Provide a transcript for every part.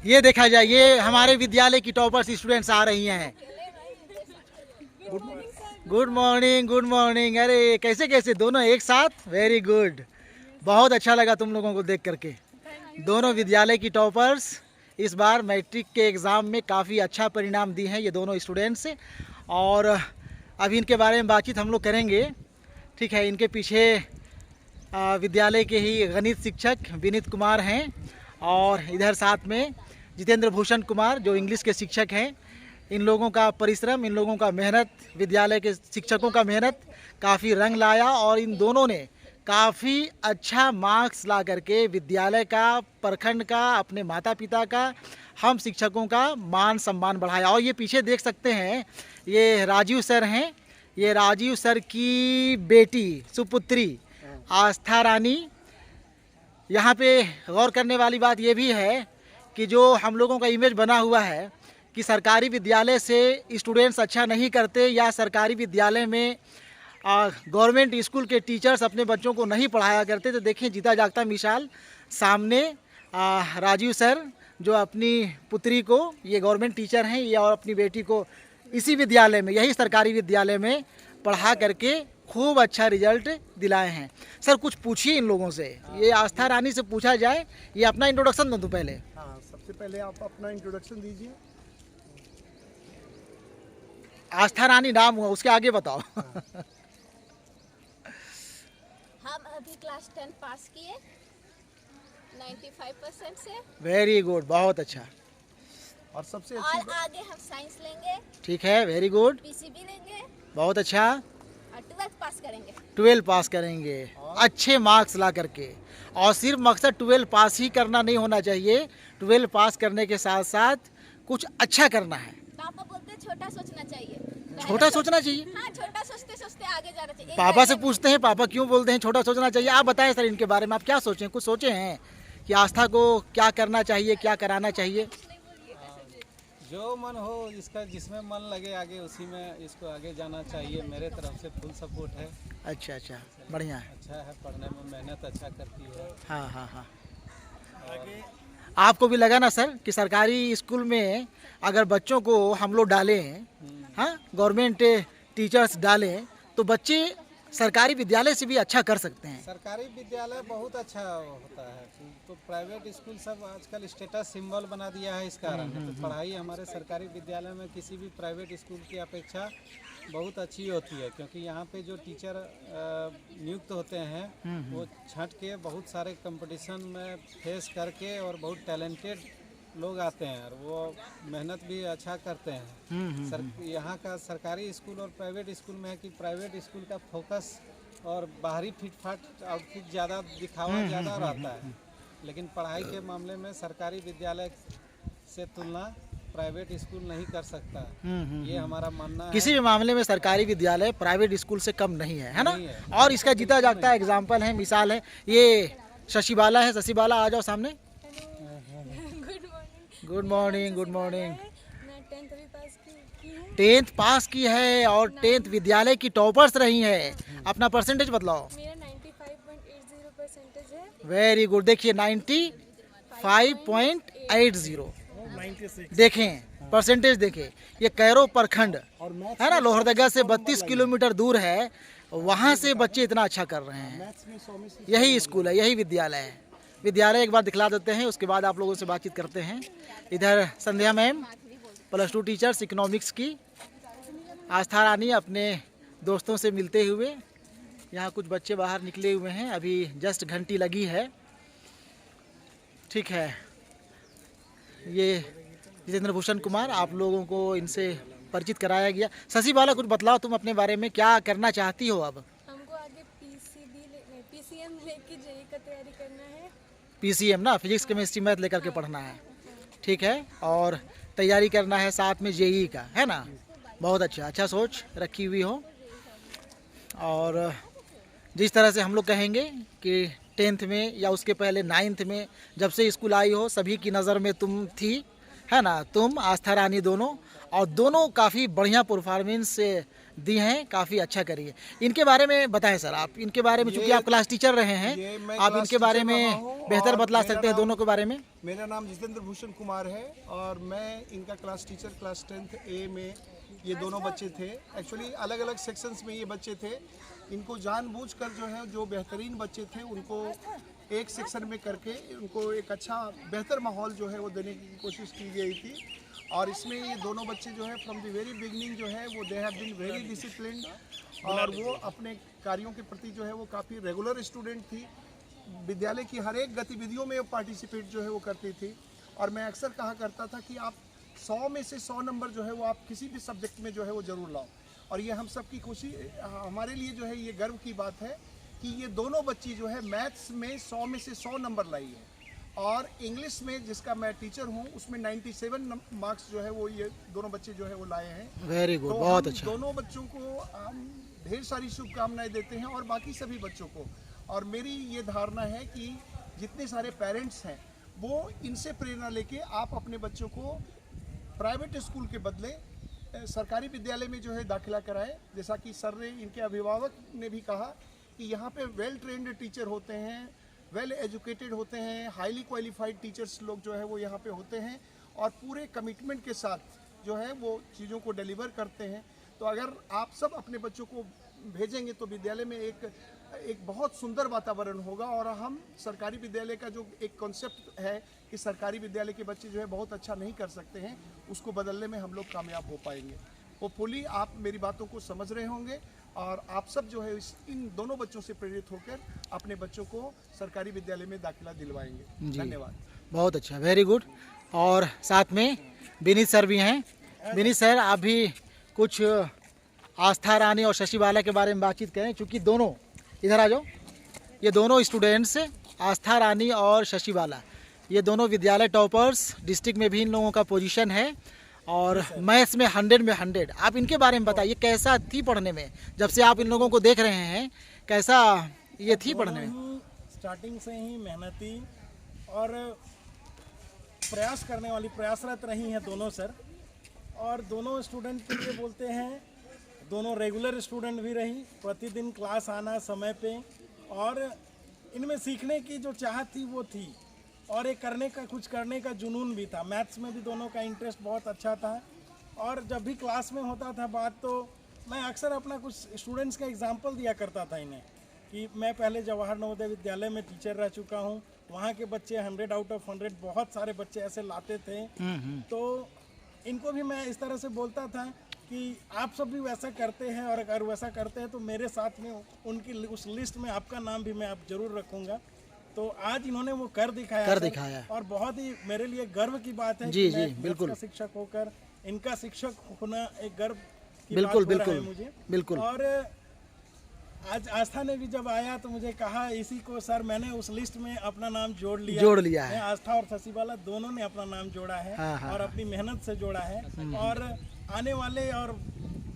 ये देखा जाए, ये हमारे विद्यालय की टॉपर्स स्टूडेंट्स आ रही हैं। Good morning, good morning. अरे कैसे कैसे दोनों एक साथ, वेरी गुड। बहुत अच्छा लगा तुम लोगों को देख करके। दोनों विद्यालय की टॉपर्स इस बार मैट्रिक के एग्ज़ाम में काफ़ी अच्छा परिणाम दिए हैं ये दोनों स्टूडेंट्स। और अभी इनके बारे में बातचीत हम लोग करेंगे, ठीक है। इनके पीछे विद्यालय के ही गणित शिक्षक विनीत कुमार हैं और इधर साथ में जितेंद्र भूषण कुमार जो इंग्लिश के शिक्षक हैं। इन लोगों का परिश्रम, इन लोगों का मेहनत, विद्यालय के शिक्षकों का मेहनत काफ़ी रंग लाया और इन दोनों ने काफ़ी अच्छा मार्क्स ला करके विद्यालय का, प्रखंड का, अपने माता पिता का, हम शिक्षकों का मान सम्मान बढ़ाया। और ये पीछे देख सकते हैं, ये राजीव सर हैं। ये राजीव सर की बेटी सुपुत्री आस्था रानी। यहाँ पे गौर करने वाली बात ये भी है कि जो हम लोगों का इमेज बना हुआ है कि सरकारी विद्यालय से स्टूडेंट्स अच्छा नहीं करते या सरकारी विद्यालय में गवर्नमेंट स्कूल के टीचर्स अपने बच्चों को नहीं पढ़ाया करते, तो देखिए जीता जागता मिसाल सामने राजीव सर जो अपनी पुत्री को, ये गवर्नमेंट टीचर हैं ये, और अपनी बेटी को इसी विद्यालय में, यही सरकारी विद्यालय में पढ़ा करके खूब अच्छा रिजल्ट दिलाए हैं। सर कुछ पूछिए इन लोगों से, ये आस्था रानी से पूछा जाए। ये अपना इंट्रोडक्शन दो तो पहले। हाँ, सबसे पहले आप अपना इंट्रोडक्शन दीजिए। आस्था रानी नाम हुआ, उसके आगे बताओ। हम अभी क्लास 10 पास किए 95% से। वेरी गुड, बहुत अच्छा। और सबसे और अच्छी आगे हम साइंस लेंगे, ठीक है, वेरी गुड, पीसीबी लेंगे बहुत अच्छा। और 12th पास करेंगे। 12 पास करेंगे अच्छे मार्क्स ला करके। और सिर्फ मकसद 12 पास ही करना नहीं होना चाहिए, 12 पास करने के साथ साथ कुछ अच्छा करना है। पापा बोलते हैं छोटा सोचना चाहिए। छोटा सोचना चाहिए। हाँ, छोटा सोचते सोचते आगे जाना चाहिए। पापा से पूछते हैं, पापा क्यों बोलते हैं छोटा सोचना चाहिए? आप बताएं सर इनके बारे में, आप क्या सोचें? कुछ सोचे हैं कि आस्था को क्या करना चाहिए, क्या कराना चाहिए? जो मन हो इसका, जिसमें मन लगे आगे उसी में इसको आगे जाना चाहिए। मेरे तरफ से फुल सपोर्ट है। अच्छा अच्छा, बढ़िया है। अच्छा है, पढ़ने में मेहनत अच्छा करती है। हाँ हाँ हाँ। आपको भी लगा ना सर कि सरकारी स्कूल में अगर बच्चों को हम लोग डालें, हाँ, गवर्नमेंट टीचर्स डालें, तो बच्चे सरकारी विद्यालय से भी अच्छा कर सकते हैं। सरकारी विद्यालय बहुत अच्छा होता है, तो प्राइवेट स्कूल सब आजकल स्टेटस सिंबल बना दिया है इस कारण। तो पढ़ाई हमारे सरकारी विद्यालय में किसी भी प्राइवेट स्कूल की अपेक्षा बहुत अच्छी होती है, क्योंकि यहाँ पे जो टीचर नियुक्त होते हैं वो छँट के बहुत सारे कंपटीशन में फेस करके और बहुत टैलेंटेड लोग आते हैं और वो मेहनत भी अच्छा करते हैं। यहाँ का सरकारी स्कूल और प्राइवेट स्कूल में है कि प्राइवेट स्कूल का फोकस और बाहरी फिटफाट आउटफिट ज़्यादा दिखावा ज़्यादा रहता है, लेकिन पढ़ाई के मामले में सरकारी विद्यालय से तुलना प्राइवेट स्कूल नहीं कर सकता। ये हमारा मानना है। किसी भी मामले में सरकारी विद्यालय प्राइवेट स्कूल से कम नहीं है, है ना? नहीं है। और इसका जीता जागता एग्जाम्पल है, मिसाल है। ये शशि बाला है, शशि बाला आ जाओ सामने। Good morning, good morning. मैं 10th अभी पास की हूँ। 10th पास की है और 10th विद्यालय की टॉपर्स रही है। अपना परसेंटेज बतलाओ। मेरा 95.80 परसेंटेज है। Very good. देखिए 95.80 देखें, परसेंटेज देखें। ये कैरो प्रखंड है ना, लोहरदगा से 32 किलोमीटर दूर है, वहाँ से बच्चे इतना अच्छा कर रहे हैं। यही स्कूल है, यही विद्यालय है। विद्यालय एक बार दिखला देते हैं, उसके बाद आप लोगों से बातचीत करते हैं। इधर संध्या मैम, +2 टीचर्स इकोनॉमिक्स की। आस्था रानी अपने दोस्तों से मिलते हुए। यहाँ कुछ बच्चे बाहर निकले हुए हैं, अभी जस्ट घंटी लगी है, ठीक है। ये जितेंद्र भूषण कुमार, आप लोगों को इनसे परिचित कराया गया। शशि बाला कुछ बतलाओ तुम अपने बारे में, क्या करना चाहती हो अब? हमको आगे PCM लेके जेईई का तैयारी करना है। PCM ना, फिजिक्स केमिस्ट्री मैथ लेकर के पढ़ना है, ठीक है। और तैयारी करना है साथ में जेईई का, है ना? बहुत अच्छा, अच्छा सोच रखी हुई हो। और जिस तरह से हम लोग कहेंगे कि 10th में या उसके पहले 9th में जब से स्कूल आई हो, सभी की नज़र में तुम थी, है ना? तुम, आस्था रानी दोनों, और दोनों काफ़ी बढ़िया परफॉर्मेंस दी हैं, काफ़ी अच्छा करी है। इनके बारे में बताएं सर आप, इनके बारे में, चूंकि आप क्लास टीचर रहे हैं, ये मैं आप क्लास इनके बारे टीचर में रहा हूँ बेहतर और बतला मेरा सकते हैं नाम- दोनों के बारे में। मेरा नाम जितेंद्र भूषण कुमार है और मैं इनका class teacher class 10th A में ये दोनों बच्चे थे। एक्चुअली अलग अलग सेक्शंस में ये बच्चे थे। इनको जानबूझकर जो है जो बेहतरीन बच्चे थे उनको एक सेक्शन में करके उनको एक अच्छा बेहतर माहौल जो है वो देने की कोशिश की गई थी। और इसमें ये दोनों बच्चे जो है फ्रॉम द वेरी बिगनिंग जो है वो they have been very disciplined और वो अपने कार्यों के प्रति जो है वो काफ़ी रेगुलर स्टूडेंट थी। विद्यालय की हर एक गतिविधियों में पार्टिसिपेट जो है वो करती थी। और मैं अक्सर कहा करता था कि आप 100 में से 100 नंबर जो है वो आप किसी भी सब्जेक्ट में जो है वो ज़रूर लाओ। और ये हम सब की खुशी, हमारे लिए जो है ये गर्व की बात है कि ये दोनों बच्ची जो है मैथ्स में 100 में से 100 नंबर लाई है। और इंग्लिश में जिसका मैं टीचर हूँ उसमें 97 मार्क्स जो है वो ये दोनों बच्चे जो है वो लाए हैं। वेरी गुड, तो बहुत हम अच्छा। दोनों बच्चों को हम ढेर सारी शुभकामनाएं देते हैं और बाकी सभी बच्चों को। और मेरी ये धारणा है कि जितने सारे पेरेंट्स हैं वो इनसे प्रेरणा लेके आप अपने बच्चों को प्राइवेट स्कूल के बदले सरकारी विद्यालय में जो है दाखिला कराएं। जैसा कि सर ने, इनके अभिभावक ने भी कहा कि यहाँ पे वेल ट्रेंड टीचर होते हैं, वेल एजुकेटेड होते हैं, हाईली क्वालिफाइड टीचर्स लोग जो है वो यहाँ पे होते हैं और पूरे कमिटमेंट के साथ जो है वो चीज़ों को डिलीवर करते हैं। तो अगर आप सब अपने बच्चों को भेजेंगे तो विद्यालय में एक बहुत सुंदर वातावरण होगा। और हम सरकारी विद्यालय का जो एक कॉन्सेप्ट है कि सरकारी विद्यालय के बच्चे जो है बहुत अच्छा नहीं कर सकते हैं, उसको बदलने में हम लोग कामयाब हो पाएंगे। होपफुली आप मेरी बातों को समझ रहे होंगे और आप सब जो है इन दोनों बच्चों से प्रेरित होकर अपने बच्चों को सरकारी विद्यालय में दाखिला दिलवाएंगे। धन्यवाद। बहुत अच्छा, वेरी गुड। और साथ में विनीत सर भी हैं। विनीत सर, आप भी कुछ आस्था रानी और शशि बाला के बारे में बातचीत करें, क्योंकि दोनों, इधर आ जाओ, ये दोनों स्टूडेंट्स आस्था रानी और शशि बाला, ये दोनों विद्यालय टॉपर्स, डिस्ट्रिक्ट में भी इन लोगों का पोजीशन है और मैथ्स में 100 में 100। आप इनके बारे में बताइए, कैसा थी पढ़ने में? जब से आप इन लोगों को देख रहे हैं, कैसा ये थी पढ़ने में? स्टार्टिंग से ही मेहनती और प्रयास करने वाली, प्रयासरत रही हैं दोनों सर। और दोनों स्टूडेंट के लिए बोलते हैं, दोनों रेगुलर स्टूडेंट भी रही, प्रतिदिन क्लास आना समय पे। और इनमें सीखने की जो चाहत थी वो थी और एक कुछ करने का जुनून भी था। मैथ्स में भी दोनों का इंटरेस्ट बहुत अच्छा था। और जब भी क्लास में होता था बात, तो मैं अक्सर अपना कुछ स्टूडेंट्स का एग्जांपल दिया करता था इन्हें कि मैं पहले जवाहर नवोदय विद्यालय में टीचर रह चुका हूँ। वहाँ के बच्चे 100 आउट ऑफ 100 बहुत सारे बच्चे ऐसे लाते थे। तो इनको भी मैं इस तरह से बोलता था कि आप सब भी वैसा करते हैं और अगर वैसा करते हैं तो मेरे साथ में उनकी उस लिस्ट में आपका नाम भी मैं आप जरूर रखूँगा। तो आज इन्होंने वो कर दिखाया और बहुत ही मेरे लिए गर्व की बात है कि मैं बिल्कुल शिक्षक होकर इनका शिक्षक होना एक गर्व की बिल्कुल बात हो रहा है बिल्कुल मुझे। बिल्कुल। और आज आस्था ने भी जब आया तो मुझे कहा इसी को सर मैंने उस लिस्ट में अपना नाम जोड़ लिया है। आस्था और शशि बाला दोनों ने अपना नाम जोड़ा है। और अपनी मेहनत से जोड़ा है और आने वाले और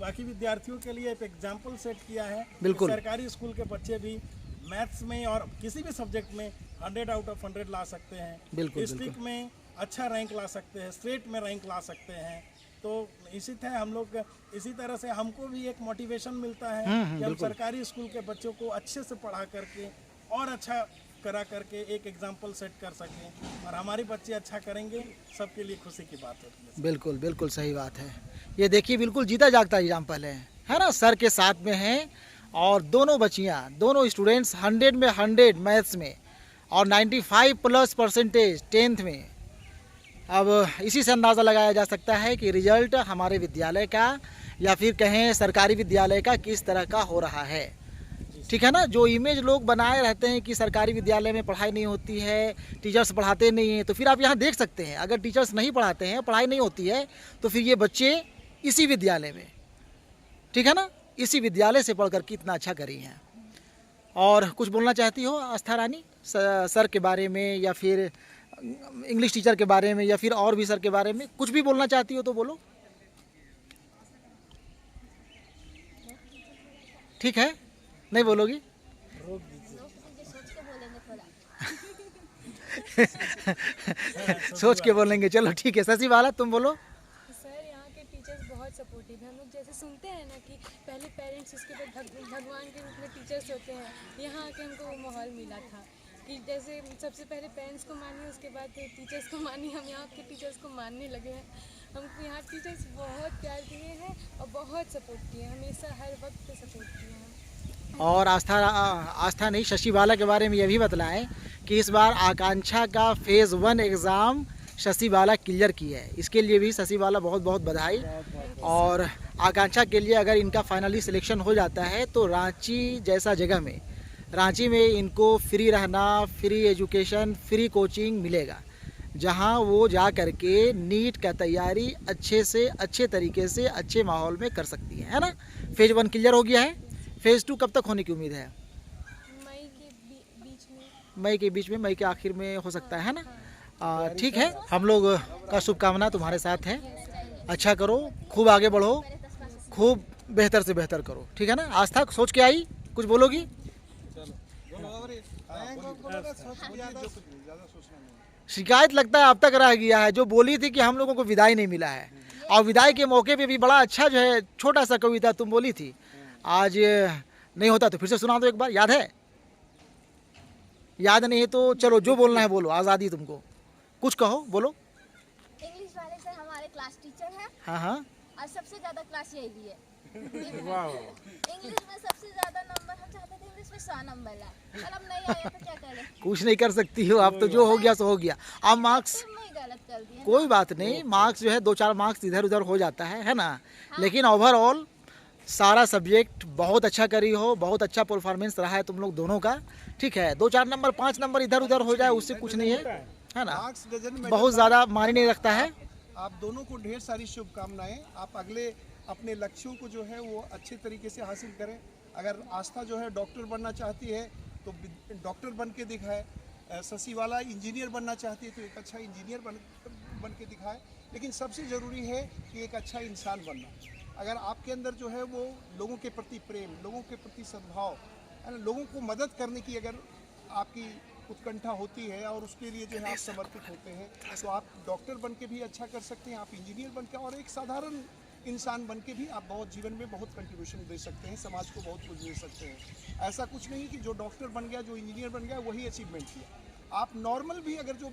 बाकी विद्यार्थियों के लिए एक एग्जाम्पल सेट किया है। बिल्कुल। सरकारी स्कूल के बच्चे भी मैथ्स में और किसी भी सब्जेक्ट में 100 आउट ऑफ 100 ला सकते हैं। डिस्ट्रिक्ट में अच्छा रैंक ला सकते हैं, स्टेट में रैंक ला सकते हैं। तो इसी तरह से हमको भी एक मोटिवेशन मिलता है कि हम सरकारी स्कूल के बच्चों को अच्छे से पढ़ा करके और अच्छा करा करके एक एग्जाम्पल सेट कर सकें और हमारे बच्चे अच्छा करेंगे, सबके लिए खुशी की बात होती है। बिल्कुल बिल्कुल सही बात है। ये देखिए, बिल्कुल जीता जागता एग्जाम्पल है ना? सर के साथ में हैं और दोनों बच्चियाँ, दोनों स्टूडेंट्स 100 में 100 मैथ्स में और 95+ % 10th में। अब इसी से अंदाज़ा लगाया जा सकता है कि रिजल्ट हमारे विद्यालय का या फिर कहें सरकारी विद्यालय का किस तरह का हो रहा है। ठीक है ना? जो इमेज लोग बनाए रहते हैं कि सरकारी विद्यालय में पढ़ाई नहीं होती है, टीचर्स पढ़ाते नहीं हैं, तो फिर आप यहाँ देख सकते हैं, अगर टीचर्स नहीं पढ़ाते हैं, पढ़ाई नहीं होती है, तो फिर ये बच्चे इसी विद्यालय में, ठीक है ना, इसी विद्यालय से पढ़ कर के इतना अच्छा करी हैं। और कुछ बोलना चाहती हो आस्था रानी सर के बारे में या फिर इंग्लिश टीचर के बारे में या फिर और भी सर के बारे में कुछ भी बोलना चाहती हो तो बोलो। ठीक है, नहीं बोलोगी? सोच के बोलेंगे थोड़ा। सोच के बोलेंगे, चलो ठीक है। शशि बाला तुम बोलो। सर यहाँ के टीचर्स बहुत सपोर्टिव है। हम लोग जैसे सुनते हैं ना कि पहले पेरेंट्स, उसके बाद भगवान के रूप में टीचर्स होते हैं, यहाँ आके हमको वो माहौल मिला था कि जैसे सबसे पहले पेरेंट्स को मानिए, उसके बाद टीचर्स को मानिए। हम यहाँ के टीचर्स को मानने लगे हैं। हमको यहाँ टीचर्स बहुत प्यार दिए हैं और बहुत सपोर्ट किए हैं, हमेशा हर वक्त सपोर्ट किए हैं। और आस्था नहीं, शशि बाला के बारे में यह भी बतलाएं कि इस बार आकांक्षा का फेज़ 1 एग्ज़ाम शशि बाला क्लियर किया है। इसके लिए भी शशि बाला बहुत बहुत बधाई। और आकांक्षा के लिए अगर इनका फाइनली सिलेक्शन हो जाता है तो रांची जैसा जगह में, रांची में इनको फ्री रहना, फ्री एजुकेशन, फ्री कोचिंग मिलेगा, जहां वो जा कर के नीट का तैयारी अच्छे से अच्छे तरीके से अच्छे माहौल में कर सकती है ना। फेज़ 1 क्लियर हो गया है। फेज़ 2 कब तक होने की उम्मीद है? मई के बीच में, मई के बीच में, मई के आखिर में हो सकता है ना। ठीक है, हम लोग का शुभकामना तुम्हारे साथ है। अच्छा करो, खूब आगे बढ़ो, खूब बेहतर से बेहतर करो, ठीक है ना। आस्था सोच के आई, कुछ बोलोगी? शिकायत लगता है अब तक रह गया है, जो बोली थी कि हम लोगों को विदाई नहीं मिला है। और विदाई के मौके पे भी बड़ा अच्छा जो है छोटा सा कविता तुम बोली थी, आज नहीं होता तो फिर से सुना दो एक बार। याद है? याद नहीं है तो चलो जो बोलना है बोलो, आज़ादी तुमको, कुछ कहो, बोलो। इंग्लिश वाले सर हमारे क्लास टीचर हैं हाँ हाँ, और सबसे ज़्यादा क्लास यही दी है। इंग्लिश में सबसे ज़्यादा नंबर हम चाहते थे, इंग्लिश में 100 नंबर लाए, और अब नहीं आया तो क्या करें? कुछ नहीं कर सकती हो, अब तो जो हो गया सो हो गया। अब मार्क्स फिर मैं गलत कर दिया। कोई बात नहीं, मार्क्स जो है 2-4 मार्क्स इधर उधर हो जाता है ना। लेकिन ओवरऑल सारा सब्जेक्ट बहुत अच्छा करी हो, बहुत अच्छा परफॉर्मेंस रहा है तुम लोग दोनों का, ठीक है। 2-4 नंबर 5 नंबर इधर उधर हो जाए उससे कुछ नहीं है ना, मार्क्स डजन मैटर, बहुत ज़्यादा मायने नहीं रखता है। आप दोनों को ढेर सारी शुभकामनाएं। आप अगले अपने लक्ष्यों को जो है वो अच्छे तरीके से हासिल करें। अगर आस्था जो है डॉक्टर बनना चाहती है तो डॉक्टर बन के दिखाए, शशि वाला इंजीनियर बनना चाहती है तो एक अच्छा इंजीनियर बन के दिखाए। लेकिन सबसे ज़रूरी है कि एक अच्छा इंसान बनना। अगर आपके अंदर जो है वो लोगों के प्रति प्रेम, लोगों के प्रति सद्भाव, है ना, लोगों को मदद करने की अगर आपकी उत्कंठा होती है और उसके लिए जो है आप समर्पित होते हैं, तो आप डॉक्टर बन के भी अच्छा कर सकते हैं, आप इंजीनियर बन के और एक साधारण इंसान बन के भी आप बहुत जीवन में बहुत कंट्रीब्यूशन दे सकते हैं, समाज को बहुत कुछ दे सकते हैं। ऐसा कुछ नहीं कि जो डॉक्टर बन गया, जो इंजीनियर बन गया वही अचीवमेंट किया। आप नॉर्मल भी अगर जो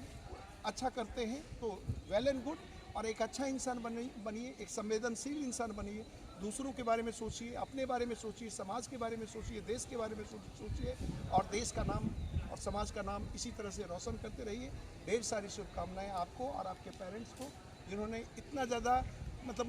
अच्छा करते हैं तो वेल एंड गुड, और एक अच्छा इंसान बनिए, एक संवेदनशील इंसान बनिए, दूसरों के बारे में सोचिए, अपने बारे में सोचिए, समाज के बारे में सोचिए, देश के बारे में सोचिए, और देश का नाम और समाज का नाम इसी तरह से रोशन करते रहिए। ढेर सारी शुभकामनाएं आपको और आपके पेरेंट्स को, जिन्होंने इतना ज़्यादा मतलब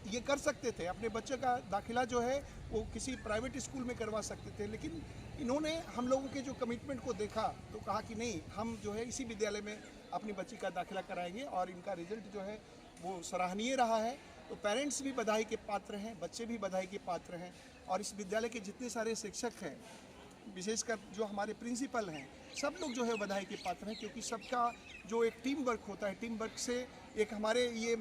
ये कर सकते थे, अपने बच्चे का दाखिला जो है वो किसी प्राइवेट स्कूल में करवा सकते थे, लेकिन इन्होंने हम लोगों के जो कमिटमेंट को देखा तो कहा कि नहीं, हम जो है इसी विद्यालय में अपनी बच्ची का दाखिला कराएंगे, और इनका रिजल्ट जो है वो सराहनीय रहा है। तो पेरेंट्स भी बधाई के पात्र हैं, बच्चे भी बधाई के पात्र हैं, और इस विद्यालय के जितने सारे शिक्षक हैं, विशेषकर जो हमारे प्रिंसिपल हैं, सब लोग जो है बधाई के पात्र हैं, क्योंकि सबका जो एक टीम वर्क होता है, टीम वर्क से एक हमारे ये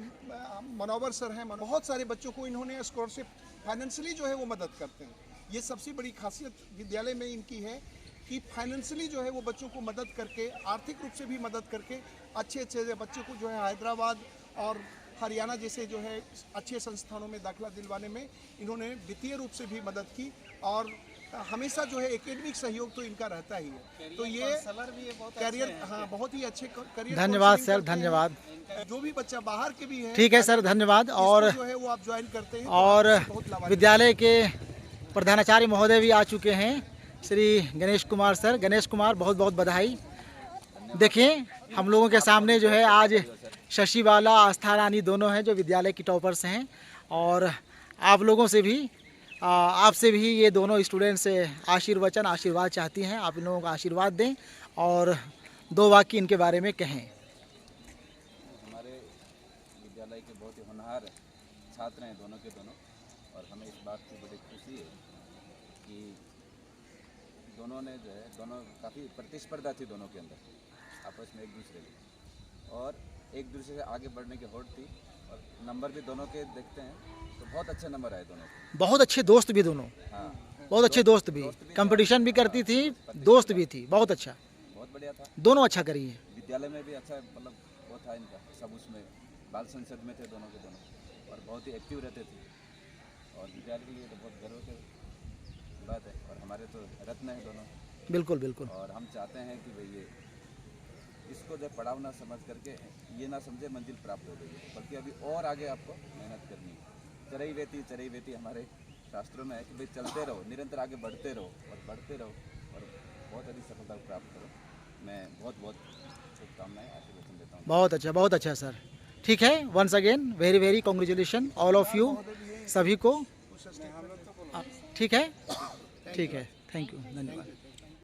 मनोवर सर हैं, बहुत सारे बच्चों को इन्होंने स्कॉलरशिप फाइनेंशियली जो है वो मदद करते हैं। ये सबसे बड़ी खासियत विद्यालय में इनकी है कि फाइनेंशियली जो है वो बच्चों को मदद करके, आर्थिक रूप से भी मदद करके अच्छे अच्छे बच्चों को जो है हैदराबाद और हरियाणा जैसे जो है अच्छे संस्थानों में दाखिला दिलवाने में इन्होंने वित्तीय रूप से भी मदद की, और हमेशा जो है एकेडमिक सहयोग तो इनका रहता ही है। तो ये करियर, हाँ, बहुत ही अच्छे करियर। धन्यवाद सर, धन्यवाद। जो भी बच्चा बाहर के भी है, ठीक है सर, धन्यवाद। और जो है वो आप ज्वाइन करते हैं और विद्यालय के प्रधानाचार्य महोदय भी आ चुके हैं, श्री गणेश कुमार सर। गणेश कुमार, बहुत बहुत बधाई। देखिए हम लोगों के सामने जो है आज शशि बाला, आस्था रानी दोनों हैं जो विद्यालय की टॉपर्स हैं, और आप लोगों से भी, आपसे भी ये दोनों स्टूडेंट्स आशीर्वाद चाहती हैं। आप इन लोगों को आशीर्वाद दें और 2 वाक्य इनके बारे में कहें। हमारे विद्यालय के बहुत ही होनहार छात्र हैं दोनों के दोनों, और हमें इस बात की बड़ी खुशी है कि दोनों ने जो है, दोनों काफ़ी प्रतिस्पर्धा थी दोनों के अंदर आपस में एक दूसरे की, और एक दूसरे से आगे बढ़ने की होड़ थी, और नंबर भी दोनों के देखते हैं तो बहुत अच्छे नंबर आए दोनों के। बहुत अच्छे दोस्त भी दोनों, हाँ, बहुत अच्छे दोस्त भी, कंपटीशन भी करती थी, दोस्त भी थी, बहुत अच्छा, बहुत बढ़िया था। दोनों अच्छा करी है। विद्यालय में भी अच्छा मतलब वो था इनका, सब उसमें बाल संसद में थे दोनों के दोनों। और बहुत ही एक्टिव रहते थे और विद्यालय के लिए तो बहुत गर्व की बात है और हमारे तो रत्न हैं दोनों। बिल्कुल बिल्कुल। और हम चाहते हैं कि भाई ये इसको जब पड़ाव ना समझ करके ये ना समझे मंजिल प्राप्त हो गई है, बल्कि अभी और आगे आपको मेहनत करनी है। चरई वेती हमारे शास्त्रों में है कि भाई चलते रहो, निरंतर आगे बढ़ते रहो और बहुत अधिक सफलता प्राप्त करो। मैं बहुत बहुत शुभकामनाएं आशीर्वचन देता हूँ। बहुत अच्छा सर। ठीक है, once again very very congratulation all of you, सभी को। ठीक है, थैंक यू, धन्यवाद।